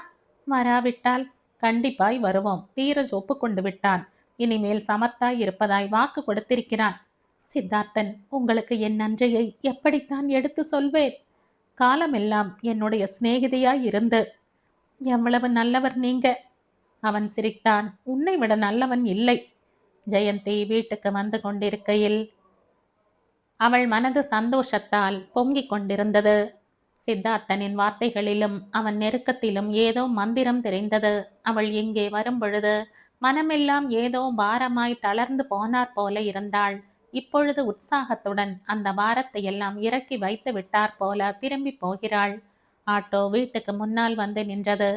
வராவிட்டால்? கண்டிப்பாய் வருவோம். தீரஜ் ஒப்புக்கொண்டு விட்டான். இனிமேல் சமத்தாய் இருப்பதாய் வாக்கு கொடுத்திருக்கிறான். சித்தார்த்தன், உங்களுக்கு என் நன்றியை எப்படித்தான் எடுத்து சொல்வேன்? காலமெல்லாம் என்னுடைய சிநேகிதையாய் இருந்து எவ்வளவு நல்லவர் நீங்க. அவன் சிரித்தான். உன்னை விட நல்லவன் இல்லை. ஜெயந்தி வீட்டுக்கு வந்து கொண்டிருக்கையில் அவள் மனது சந்தோஷத்தால் பொங்கிக் கொண்டிருந்தது. சித்தார்த்தனின் வார்த்தைகளிலும் அவன் நெருக்கத்திலும் ஏதோ மந்திரம் தெரிந்தது. அவள் இங்கே வரும்பொழுது மனமெல்லாம் ஏதோ பாரமாய் தளர்ந்து போனார் போல இருந்தாள். இப்பொழுது உற்சாகத்துடன் அந்த பாரத்தை எல்லாம் இறக்கி வைத்து விட்டார் போல திரும்பி போகிறாள். ஆட்டோ வீட்டுக்கு முன்னால் வந்து நின்றது.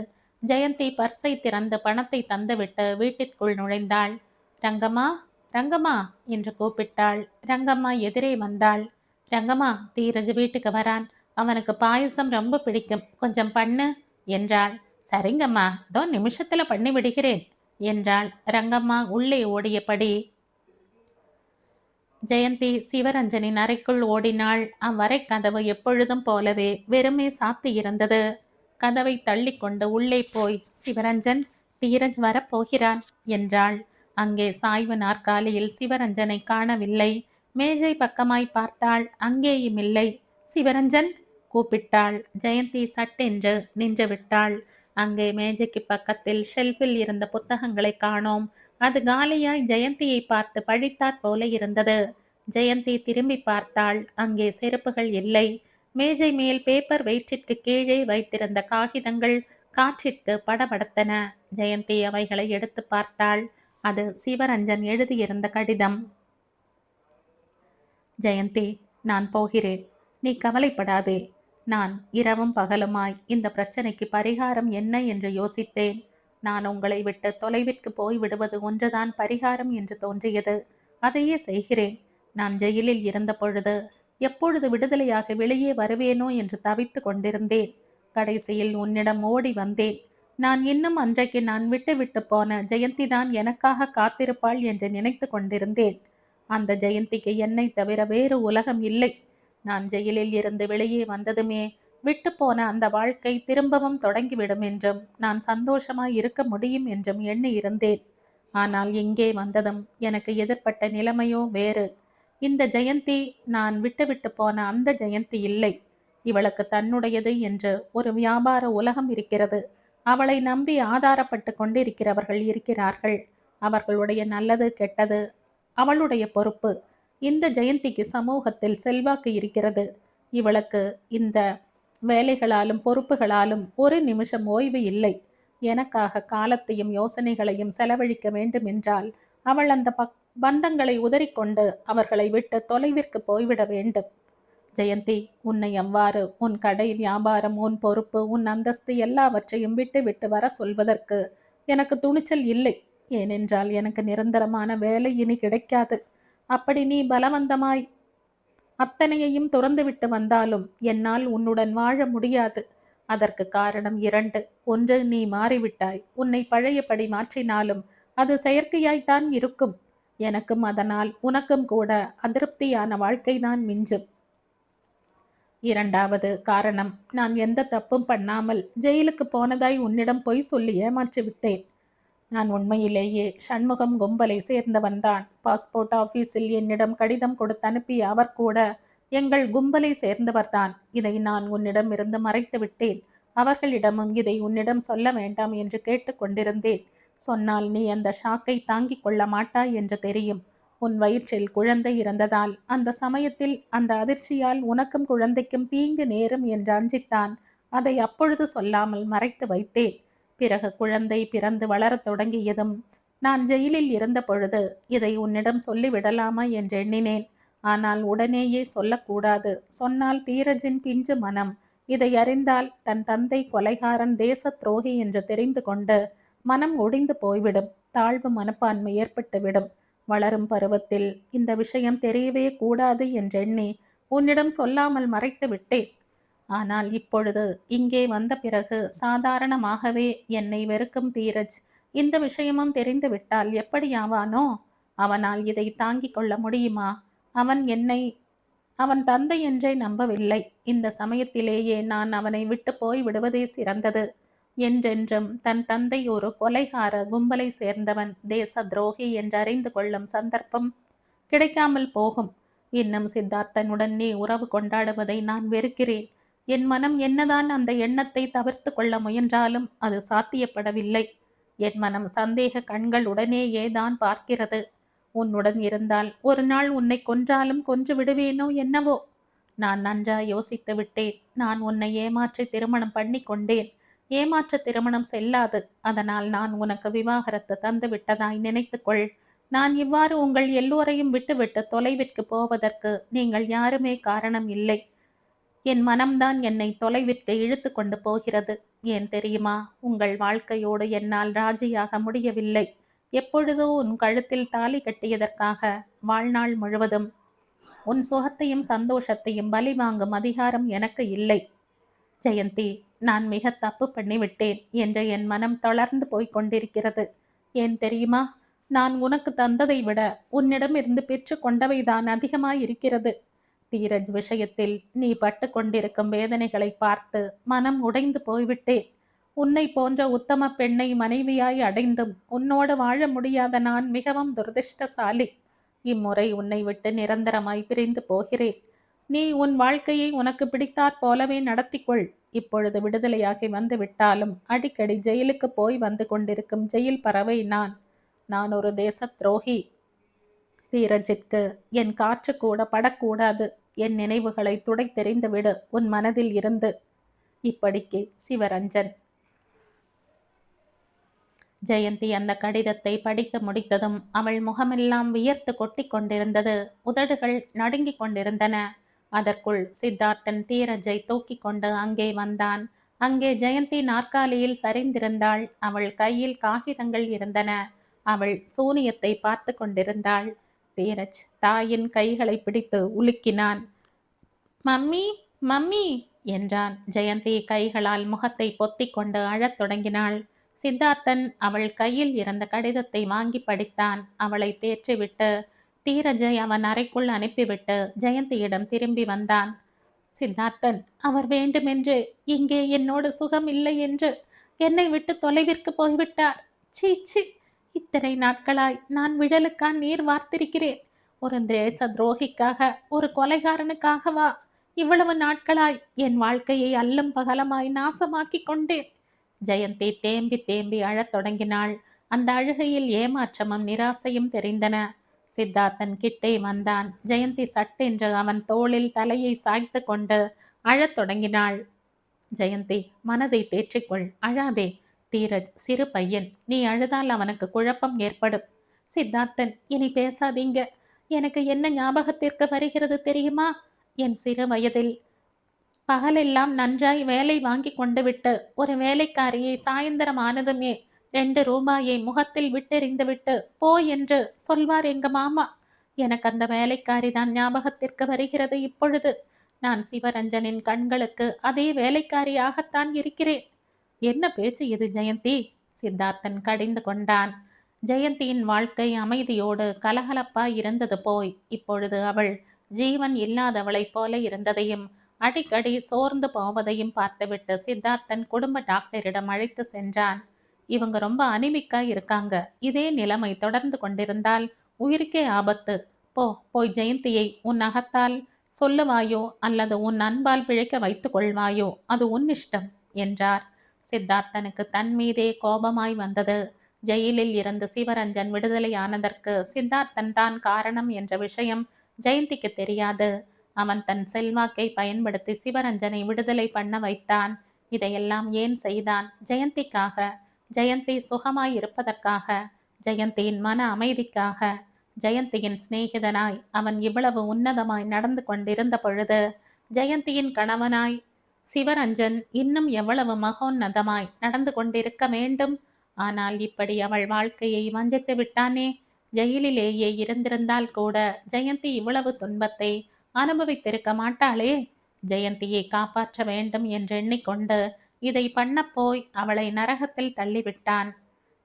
ஜெயந்தி பர்ஸை திறந்து பணத்தை தந்துவிட்டு வீட்டிற்குள் நுழைந்தாள். ரங்கம்மா, ரங்கம்மா என்று கூப்பிட்டாள். ரங்கம்மா எதிரே வந்தாள். ரங்கம்மா, தீரஜ் வீட்டுக்கு வரான். அவனுக்கு பாயசம் ரொம்ப பிடிக்கும், கொஞ்சம் பண்ணு என்றாள். சரிங்கம்மா, இதோ நிமிஷத்துல பண்ணி விடுகிறேன் என்றாள். ரங்கம்மா உள்ளே ஓடியபடி ஜெயந்தி சிவரஞ்சனின் அறைக்குள் ஓடினாள். அவ்வறை கதவு எப்பொழுதும் போலவே வெறுமே சாத்தி இருந்தது. கதவை தள்ளிக்கொண்டு உள்ளே போய், சிவரஞ்சன், தீரஜ் வரப்போகிறான் என்றாள். அங்கே சாய்வு நாற்காலியில் சிவரஞ்சனை காணவில்லை. மேஜை பக்கமாய் பார்த்தாள், அங்கேயும் இல்லை. சிவரஞ்சன் கூப்பிட்டாள். ஜெயந்தி சட்டென்று நின்று விட்டாள். அங்கே மேஜைக்கு பக்கத்தில் ஷெல்ஃபில் இருந்த புத்தகங்களை காணோம். அது காலியாய் ஜெயந்தியை பார்த்து பழித்தாற் போல இருந்தது. ஜெயந்தி திரும்பி பார்த்தாள். அங்கே செருப்புகள் இல்லை. மேஜை மேல் பேப்பர் வெயிற்றிற்கு கீழே வைத்திருந்த காகிதங்கள் காற்றிற்கு படபடத்தன. ஜெயந்தி அவைகளை எடுத்து பார்த்தாள். அது சிவரஞ்சன் எழுதியிருந்த கடிதம். ஜெயந்தி, நான் போகிறேன். நீ கவலைப்படாதே. நான் இரவும் பகலுமாய் இந்த பிரச்சனைக்கு பரிகாரம் என்ன என்று யோசித்தேன். நான் உங்களை விட்டு தொலைவிற்கு போய் விடுவது ஒன்றுதான் பரிகாரம் என்று தோன்றியது. அதையே செய்கிறேன். நான் ஜெயிலில் இருந்த பொழுது எப்பொழுது விடுதலையாக வெளியே வருவேனோ என்று தவித்து கொண்டிருந்தேன். கடைசியில் உன்னிடம் ஓடி வந்தேன். நான் இன்னும் அன்றைக்கு நான் விட்டு விட்டு போன ஜெயந்தி தான் எனக்காக காத்திருப்பாள் என்று நினைத்து கொண்டிருந்தேன். அந்த ஜெயந்திக்கு என்னை தவிர வேறு உலகம் இல்லை. நான் ஜெயிலில் இருந்து வெளியே வந்ததுமே விட்டு போன அந்த வாழ்க்கை திரும்பவும் தொடங்கிவிடும் என்றும் நான் சந்தோஷமாய் இருக்க முடியும் என்றும் எண்ணி இருந்தேன். ஆனால் இங்கே வந்ததும் எனக்கு எதிர்ப்பட்ட நிலைமையோ வேறு. இந்த ஜெயந்தி நான் விட்டு போன அந்த ஜெயந்தி இல்லை. இவளுக்கு தன்னுடையது என்று ஒரு வியாபார உலகம் இருக்கிறது. அவளை நம்பி ஆதாரப்பட்டு கொண்டிருக்கிறவர்கள் இருக்கிறார்கள். அவர்களுடைய நல்லது கெட்டது அவளுடைய பொறுப்பு. இந்த ஜெயந்திக்கு சமூகத்தில் செல்வாக்கு இருக்கிறது. இவளுக்கு இந்த வேலைகளாலும் பொறுப்புகளாலும் ஒரு நிமிஷம் ஓய்வு இல்லை. எனக்காக காலத்தையும் யோசனைகளையும் செலவழிக்க வேண்டும் என்றால் அவள் அந்த பந்தங்களை உதறிக்கொண்டு அவர்களை விட்டு தொலைவிற்கு போய்விட வேண்டும். ஜெயந்தி, உன்னை எவ்வாறு உன் கடை வியாபாரம், உன் பொறுப்பு, உன் அந்தஸ்து எல்லாவற்றையும் விட்டு விட்டு வர சொல்வதற்கு எனக்கு துணிச்சல் இல்லை. ஏனென்றால் எனக்கு நிரந்தரமான வேலை இனி கிடைக்காது. அப்படி நீ பலவந்தமாய் அத்தனையையும் துறந்துவிட்டு வந்தாலும் என்னால் உன்னுடன் வாழ முடியாது. அதற்கு காரணம் இரண்டு. ஒன்று, நீ மாறிவிட்டாய். உன்னை பழையபடி மாற்றினாலும் அது செயற்கையாய்த்தான் இருக்கும். எனக்கும் அதனால் உனக்கும் கூட அதிருப்தியான வாழ்க்கைதான் மிஞ்சும். இரண்டாவது காரணம், நான் எந்த தப்பும் பண்ணாமல் ஜெயிலுக்கு போனதாய் உன்னிடம் பொய் சொல்லி ஏமாற்றி விட்டேன். நான் உண்மையிலேயே சண்முகம் கும்பலை சேர்ந்தவன்தான். பாஸ்போர்ட் ஆபீஸில் என்னிடம் கடிதம் கொடுத்து அனுப்பிய அவர் கூட எங்கள் கும்பலை சேர்ந்தவர்தான். இதை நான் உன்னிடம் இருந்து மறைத்து விட்டேன். அவர்களிடமும் இதை உன்னிடம் சொல்ல வேண்டாம் என்று கேட்டுக்கொண்டிருந்தேன். சொன்னால் நீ அந்த ஷாக்கை தாங்கிக் கொள்ள மாட்டாய் என்று தெரியும். உன் வயிற்றில் குழந்தை இருந்ததால் அந்த சமயத்தில் அந்த அதிர்ச்சியால் உனக்கும் குழந்தைக்கும் தீங்கு நேரும் என்று அஞ்சித்தான் அதை அப்பொழுது சொல்லாமல் மறைத்து வைத்தேன். பிறகு குழந்தை பிறந்து வளரத் தொடங்கியதும் நான் ஜெயிலில் இருந்த பொழுது இதை உன்னிடம் சொல்லிவிடலாமா என்று எண்ணினேன். ஆனால் உடனேயே சொல்லக்கூடாது. சொன்னால் தீரஜின் பிஞ்சு மனம் இதை அறிந்தால் தன் தந்தை கொலைகாரன், தேச துரோகி என்று தெரிந்து கொண்டு மனம் ஒடிந்து போய்விடும். தாழ்வு மனப்பான்மை ஏற்பட்டுவிடும். வளரும் பருவத்தில் இந்த விஷயம் தெரியவே கூடாது என்றெண்ணி உன்னிடம் சொல்லாமல் மறைத்து விட்டேன். ஆனால் இப்பொழுது இங்கே வந்த பிறகு சாதாரணமாகவே என்னை வெறுக்கும் தீரஜ் இந்த விஷயமும் தெரிந்து விட்டால் எப்படி ஆவானோ? அவனால் இதை தாங்கிக் கொள்ள முடியுமா? அவன் தந்தை என்றே நம்பவில்லை. இந்த சமயத்திலேயே நான் அவனை விட்டு போய் விடுவதே சிறந்தது. என்றென்றும் தன் தந்தை ஒரு கொலைகார கும்பலை சேர்ந்தவன், தேச துரோகி என்று அறிந்து கொள்ளும் சந்தர்ப்பம் கிடைக்காமல் போகும். இன்னும் சித்தார்த்தனுடன் நீ உறவு கொண்டாடுவதை நான் வெறுக்கிறேன். என் மனம் என்னதான் அந்த எண்ணத்தை தவிர்த்து கொள்ள முயன்றாலும் அது சாத்தியப்படவில்லை. என் மனம் சந்தேக கண்களுடனேயே தான் பார்க்கிறது. உன்னுடன் இருந்தால் ஒரு நாள் உன்னை கொன்றாலும் கொன்று விடுவேனோ என்னவோ. நான் நன்றாய் யோசித்து விட்டேன். நான் உன்னை ஏமாற்றி திருமணம் பண்ணி கொண்டேன். ஏமாற்ற திருமணம் செல்லாது. அதனால் நான் உனக்கு விவாகரத்து தந்து விட்டதாய் நினைத்துக்கொள். நான் இவ்வாறு உங்கள் எல்லோரையும் விட்டுவிட்டு தொலைவிற்கு போவதற்கு நீங்கள் யாருமே காரணம் இல்லை. என் மனம்தான் என்னை தொலைவிற்கு இழுத்து கொண்டு போகிறது. ஏன் தெரியுமா? உங்கள் வாழ்க்கையோடு என்னால் ராஜியாக முடியவில்லை. எப்பொழுதோ உன் கழுத்தில் தாலி கட்டியதற்காக வாழ்நாள் முழுவதும் உன் சுகத்தையும் சந்தோஷத்தையும் பலி வாங்கும் அதிகாரம் எனக்கு இல்லை. ஜெயந்தி, நான் மிக தப்பு பண்ணிவிட்டேன் என்று என் மனம் தளர்ந்து போய் கொண்டிருக்கிறது. ஏன் தெரியுமா? நான் உனக்கு தந்ததை விட உன்னிடமிருந்து பெற்று கொண்டவைதான் அதிகமாயிருக்கிறது. தீரஜ் விஷயத்தில் நீ பட்டு கொண்டிருக்கும் வேதனைகளை பார்த்து மனம் உடைந்து போய்விட்டேன். உன்னை போன்ற உத்தம பெண்ணை மனைவியாய் அடைந்தும் உன்னோடு வாழ முடியாத நான் மிகவும் துரதிர்ஷ்டசாலி. இம்முறை உன்னை விட்டு நிரந்தரமாய் பிரிந்து போகிறேன். நீ உன் வாழ்க்கையை உனக்கு பிடித்தாற் போலவே நடத்திக்கொள். இப்பொழுது விடுதலையாகி வந்து விட்டாலும் அடிக்கடி ஜெயிலுக்கு போய் வந்து கொண்டிருக்கும் ஜெயில் பறவை நான். நான் ஒரு தேச துரோகி. தீரஜிற்கு என் காற்று கூட படக்கூடாது. என் நினைவுகளை துடைத்தெறிந்து விடு உன் மனதில் இருந்து. இப்படிக்கு சிவரஞ்சன். ஜெயந்தி அந்த கடிதத்தை படித்து முடித்ததும் அவள் முகமெல்லாம் வியர்த்து கொட்டி கொண்டிருந்தது. உதடுகள் நடுங்கிக் கொண்டிருந்தன. அதற்குள் சித்தார்த்தன் தீரஜை தூக்கி கொண்டு அங்கே வந்தான். அங்கே ஜெயந்தி நாற்காலியில் சரிந்திருந்தாள். அவள் கையில் காகிதங்கள் இருந்தன. அவள் சூனியத்தை பார்த்து கொண்டிருந்தாள். தீரஜ் தாயின் கைகளை பிடித்து உலுக்கினான். மம்மி மம்மி என்றான். ஜெயந்தி கைகளால் முகத்தை பொத்திக் கொண்டு அழத் தொடங்கினாள். சித்தார்த்தன் அவள் கையில் இருந்த கடிதத்தை வாங்கி படித்தான். அவளை தேற்றிவிட்டு தீரஜை அவன் அறைக்குள் அனுப்பிவிட்டு ஜெயந்தியிடம் திரும்பி வந்தான். சித்தார்த்தன் அவர் வேண்டுமென்று இங்கே என்னோடு சுகம் இல்லை என்று என்னை விட்டு தொலைவிற்கு போய்விட்டார். சீச்சி, இத்தனை நாட்களாய் நான் விழலுக்கா நீர் வார்த்திருக்கிறேன். ஒரு தேச துரோகிக்காக, ஒரு கொலைகாரனுக்காகவா இவ்வளவு நாட்களாய் என் வாழ்க்கையை அல்லும் பகலமாய் நாசமாக்கி கொண்டேன். ஜெயந்தி தேம்பி தேம்பி அழத் தொடங்கினாள். அந்த அழுகையில் ஏமாற்றமும் நிராசையும் தெரிந்தன. சித்தார்த்தன் கிட்டே வந்தான். ஜெயந்தி சட்டென்று அவன் தோளில் தலையை சாய்த்து கொண்டு அழத் தொடங்கினாள். ஜெயந்தி, மனதை தேற்றிக்கொள், அழாதே. தீரஜ் சிறு பையன், நீ அழுதால் அவனுக்கு குழப்பம் ஏற்படும். சித்தார்த்தன், இனி பேசாதீங்க. எனக்கு என்ன ஞாபகத்திற்கு வருகிறது தெரியுமா? என் சிறு வயதில் பகலெல்லாம் நன்றாய் வேலை வாங்கி கொண்டு விட்டு ஒரு வேலைக்காரியை சாயந்தரம் ஆனதுமே 2 ரூபாயை முகத்தில் விட்டெறிந்து விட்டு போ என்று சொல்வார் எங்க மாமா. எனக்கு அந்த வேலைக்காரி தான் ஞாபகத்திற்கு வருகிறது இப்பொழுது. நான் சிவரஞ்சனின் கண்களுக்கு அதே வேலைக்காரியாகத்தான் இருக்கிறேன். என்ன பேச்சு இது ஜெயந்தி? சித்தார்த்தன் கடிந்து கொண்டான். ஜெயந்தியின் வாழ்க்கை அமைதியோடு கலகலப்பாய் இருந்தது போய் இப்பொழுது அவள் ஜீவன் இல்லாதவளைப் போல இருந்ததையும் அடிக்கடி சோர்ந்து போவதையும் பார்த்துவிட்டு சித்தார்த்தன் குடும்ப டாக்டரிடம் அழைத்து சென்றான். இவங்க ரொம்ப அனிமிக்கா இருக்காங்க. இதே நிலைமை தொடர்ந்து கொண்டிருந்தால் உயிருக்கே ஆபத்து. போய் ஜெயந்தியை உன் அகத்தால் சொல்லுவாயோ அல்லது உன் அன்பால் பிழைக்க வைத்துக் கொள்வாயோ, அது உன் இஷ்டம் என்றார். சித்தார்த்தனுக்கு தன் மீதே கோபமாய் வந்தது. ஜெயிலில் இருந்து சிவரஞ்சன் விடுதலையானதற்கு சித்தார்த்தன் தான் காரணம் என்ற விஷயம் ஜெயந்திக்கு தெரியாது. அவன் தன் செல்வாக்கை பயன்படுத்தி சிவரஞ்சனை விடுதலை பண்ண வைத்தான். இதையெல்லாம் ஏன் செய்தான்? ஜெயந்திக்காக. ஜெயந்தி சுகமாய் இருப்பதற்காக. ஜெயந்தியின் மன அமைதிக்காக. ஜெயந்தியின் சிநேகிதனாய் அவன் இவ்வளவு உன்னதமாய் நடந்து கொண்டிருந்த பொழுது ஜெயந்தியின் கணவனாய் சிவரஞ்சன் இன்னும் எவ்வளவு மகோன்னதமாய் நடந்து கொண்டிருக்க வேண்டும். ஆனால் இப்படி அவள் வாழ்க்கையை வஞ்சித்து விட்டானே. ஜெயிலிலேயே இருந்திருந்தால் கூட ஜெயந்தி இவ்வளவு துன்பத்தை அனுபவித்திருக்க மாட்டாளே. ஜெயந்தியை காப்பாற்ற வேண்டும் என்று எண்ணிக்கொண்டு இதை பண்ண போய் அவளை நரகத்தில் தள்ளிவிட்டான்.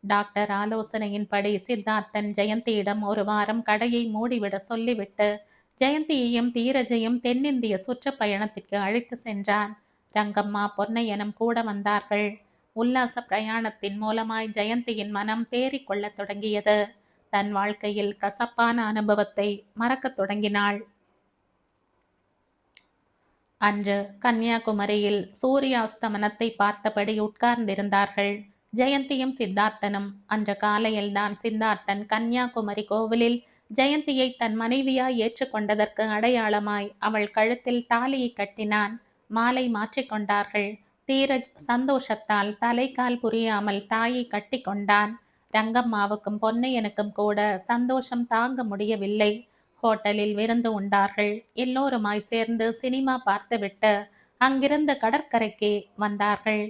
டாக்டர் ஆலோசனையின்படி சித்தார்த்தன் ஜெயந்தியிடம் 1 வாரம் கடையை மூடிவிட சொல்லிவிட்டு ஜெயந்தியையும் தீரஜையும் தென்னிந்திய சுற்றுப்பயணத்திற்கு அழைத்து சென்றான். ரங்கம்மா, பொன்னையனும் கூட வந்தார்கள். உல்லாச பிரயாணத்தின் மூலமாய் ஜெயந்தியின் மனம் தேறிக்கொள்ளத் தொடங்கியது. தன் வாழ்க்கையில் கசப்பான அனுபவத்தை மறக்கத் தொடங்கினாள். அன்று கன்னியாகுமரியில் சூரியாஸ்தமனத்தை பார்த்தபடி உட்கார்ந்திருந்தார்கள். ஜெயந்தியும் சித்தார்த்தனும். அன்று காலையில்தான் சித்தார்த்தன் கன்னியாகுமரி கோவிலில் ஜெயந்தியை தன் மனைவியாய் ஏற்றுக்கொண்டதற்கு அடையாளமாய் அவள் கழுத்தில் தாலியை கட்டினான். மாலை மாற்றிக்கொண்டார்கள். தீரஜ் சந்தோஷத்தால் தலைக்கால் புரியாமல் தாயை கட்டி கொண்டான். ரங்கம்மாவுக்கும் பொன்னையனுக்கும் கூட சந்தோஷம் தாங்க முடியவில்லை. ஹோட்டலில் விருந்து உண்டார்கள். எல்லோருமாய் சேர்ந்து சினிமா பார்த்துவிட்டு அங்கிருந்து கடற்கரைக்கே வந்தார்கள்.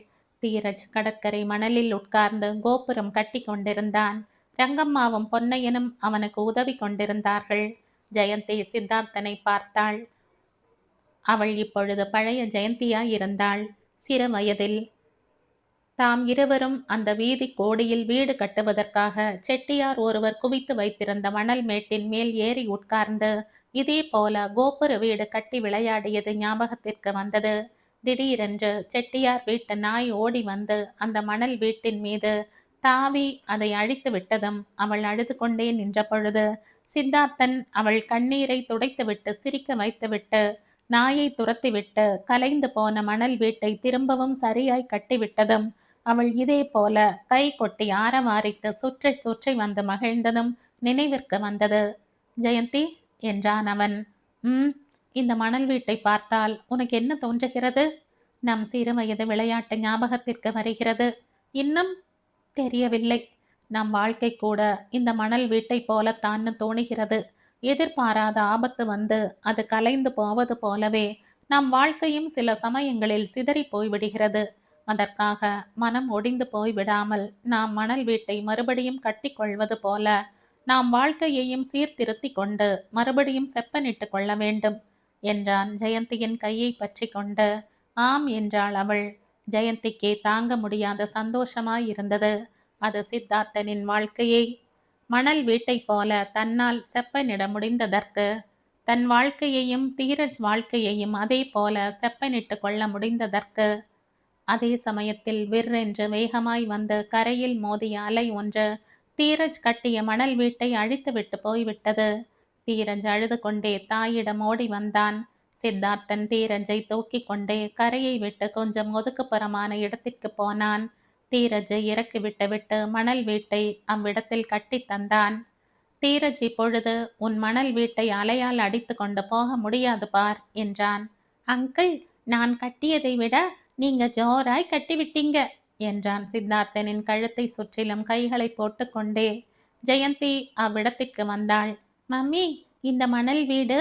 தீரஜ் கடற்கரை மணலில் உட்கார்ந்து கோபுரம் கட்டி கொண்டிருந்தான். ரங்கம்மாவும் பொன்னையனும் அவனுக்கு உதவி கொண்டிருந்தார்கள். ஜெயந்தி சித்தார்த்தனை பார்த்தாள். அவள் இப்பொழுது பழைய ஜெயந்தியாய் இருந்தாள். சிறு வயதில் தாம் இருவரும் அந்த வீதி கோடியில் வீடு கட்டுவதற்காக செட்டியார் ஒருவர் குவித்து வைத்திருந்த மணல் மேட்டின் மேல் ஏறி உட்கார்ந்து இதே போல கோபுர வீடு கட்டி விளையாடியது ஞாபகத்திற்கு வந்தது. திடீரென்று செட்டியார் வீட்டு நாய் ஓடி வந்து அந்த மணல் வீட்டின் மீது தாவி அதை அழித்து விட்டதும் அவள் அழுது கொண்டே நின்ற பொழுது சித்தார்த்தன் அவள் கண்ணீரை துடைத்துவிட்டு சிரிக்க வைத்துவிட்டு நாயை துரத்திவிட்டு கலைந்து போன மணல் வீட்டை திரும்பவும் சரியாய் கட்டிவிட்டதும் அவள் இதே போல கை கொட்டி ஆரவாரித்து சுற்றி சுற்றி வந்து மகிழ்ந்ததும் நினைவிற்கு வந்தது. ஜெயந்தி என்றான் அவன். ம், இந்த மணல் வீட்டை பார்த்தால் உனக்கு என்ன தோன்றுகிறது? நம் சிறுவயது விளையாட்டு ஞாபகத்திற்கு வருகிறது. இன்னும் தெரியவில்லை. நம் வாழ்க்கை கூட இந்த மணல் வீட்டை போலத்தான்னு தோணுகிறது. எதிர்பாராத ஆபத்து வந்து அது கலைந்து போவது போலவே நம் வாழ்க்கையும் சில சமயங்களில் சிதறி போய்விடுகிறது. அதற்காக மனம் ஒடிந்து போய்விடாமல் நாம் மணல் வீட்டை மறுபடியும் கட்டிக்கொள்வது போல நாம் வாழ்க்கையையும் சீர்திருத்தி கொண்டு மறுபடியும் செப்பனிட்டு கொள்ள வேண்டும் என்றான் ஜெயந்தியின் கையை பற்றி கொண்டு. ஆம் என்றாள் அவள். ஜெயந்திக்கு தாங்க முடியாத சந்தோஷமாயிருந்தது. அது சித்தார்த்தனின் வாழ்க்கையை மணல் வீட்டை போல தன்னால் செப்பனிட முடிந்ததற்கு, தன் வாழ்க்கையையும் தீரஜ் வாழ்க்கையையும் அதே போல செப்பனிட்டு கொள்ள முடிந்ததற்கு. அதே சமயத்தில் விற்றென்று வேகமாய் வந்து கரையில் மோதிய அலை ஒன்று தீரஜ் கட்டிய மணல் வீட்டை அழித்துவிட்டு போய்விட்டது. தீரஜ் அழுது கொண்டே தாயிடம் ஓடி வந்தான். சித்தார்த்தன் தீரஜை தூக்கி கொண்டே கரையை விட்டு கொஞ்சம் ஒதுக்குப்புறமான இடத்திற்கு போனான். தீரஜை இறக்கிவிட்டு விட்டு மணல் வீட்டை அவ்விடத்தில் கட்டி தந்தான். தீரஜ் இப்பொழுது உன் மணல் வீட்டை அலையால் அடித்து கொண்டு போக முடியாது பார் என்றான். அங்கிள், நான் கட்டியதை விட நீங்க ஜோராய் கட்டிவிட்டீங்க என்றான் சித்தார்த்தனின் கழுத்தை சுற்றிலும் கைகளை போட்டுக்கொண்டே. ஜெயந்தி அவ்விடத்திற்கு வந்தாள். மம்மி, இந்த மணல் வீடு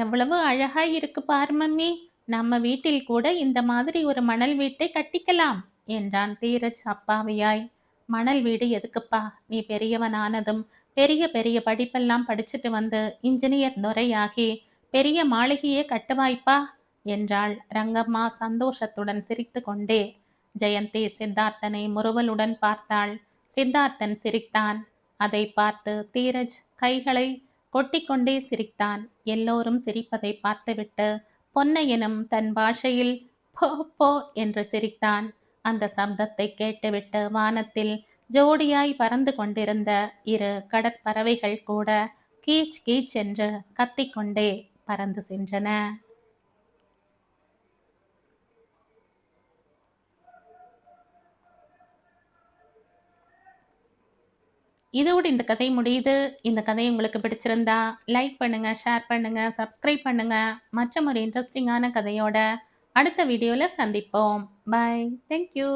எவ்வளவு அழகாய் இருக்கு பார் மம்மி. நம்ம வீட்டில் கூட இந்த மாதிரி ஒரு மணல் வீட்டை கட்டிக்கலாம் என்றான் தீரஜ் அப்பாவியாய். மணல் வீடு எதுக்குப்பா? நீ பெரியவனானதும் பெரிய பெரிய படிப்பெல்லாம் படிச்சுட்டு வந்து இன்ஜினியர் துரையாகி பெரிய மாளிகையே கட்டுவாய்ப்பா என்றாள் ரங்கம்மா சந்தோஷத்துடன் சிரித்து கொண்டே. ஜெயந்தி சித்தார்த்தனை முறுவலுடன் பார்த்தாள். சித்தார்த்தன் சிரித்தான். அதை பார்த்து தீரஜ் கைகளை கொட்டிக்கொண்டே சிரித்தான். எல்லோரும் சிரிப்பதை பார்த்துவிட்டு பொன்னையனும் தன் பாஷையில் போ போ என்று சிரித்தான். அந்த சப்தத்தை கேட்டுவிட்டு வானத்தில் ஜோடியாய் பறந்து கொண்டிருந்த இரு கடற்பறவைகள் கூட கீச் கீச் என்று கத்திக்கொண்டே பறந்து சென்றன. இதோடு இந்த கதை முடியுது. இந்த கதை உங்களுக்கு பிடிச்சிருந்தா லைக் பண்ணுங்க, ஷேர் பண்ணுங்க, சப்ஸ்கிரைப் பண்ணுங்க. மற்றும் ஒரு இன்ட்ரெஸ்டிங்கான கதையோட அடுத்த வீடியோவில் சந்திப்போம். பை. தேங்க்யூ.